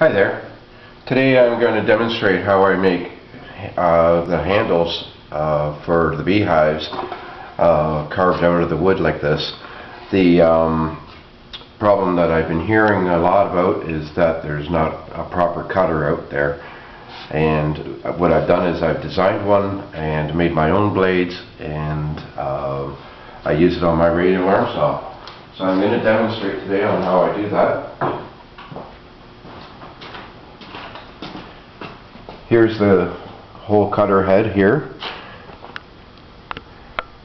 Hi there. Today I'm going to demonstrate how I make the handles for the bee hives carved out of the wood like this. The problem that I've been hearing a lot about is that there's not a proper cutter out there, and what I've done is I've designed one and made my own blades, and I use it on my radial arm saw. So I'm going to demonstrate today on how I do that. Here's the whole cutter head here.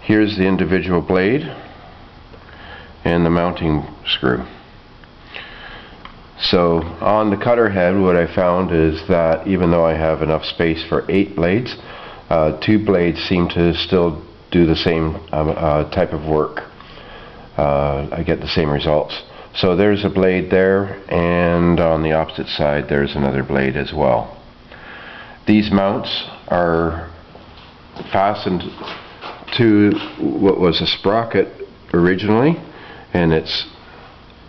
Here's the individual blade and the mounting screw. So on the cutter head, what I found is that even though I have enough space for 8 blades, 2 blades seem to still do the same type of work. I get the same results. So there's a blade there, and on the opposite side there's another blade as well. These mounts are fastened to what was a sprocket originally, and it's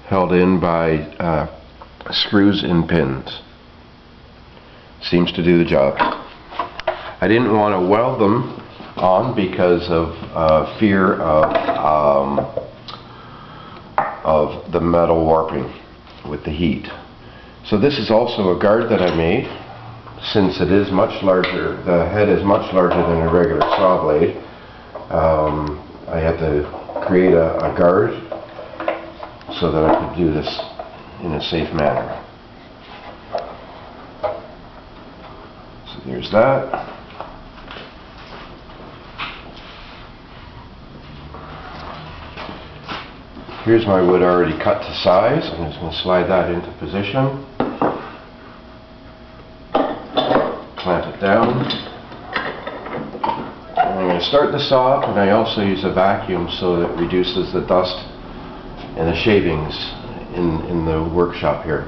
held in by screws and pins. Seems to do the job. I didn't want to weld them on because of fear of the metal warping with the heat. So this is also a guard that I made. Since it is much larger, the head is much larger than a regular saw blade, I had to create a guard so that I could do this in a safe manner. So there's that. Here's my wood already cut to size. I'm just going to slide that into position. Clamp it down. And I'm going to start the saw up, and I also use a vacuum so that it reduces the dust and the shavings in the workshop here.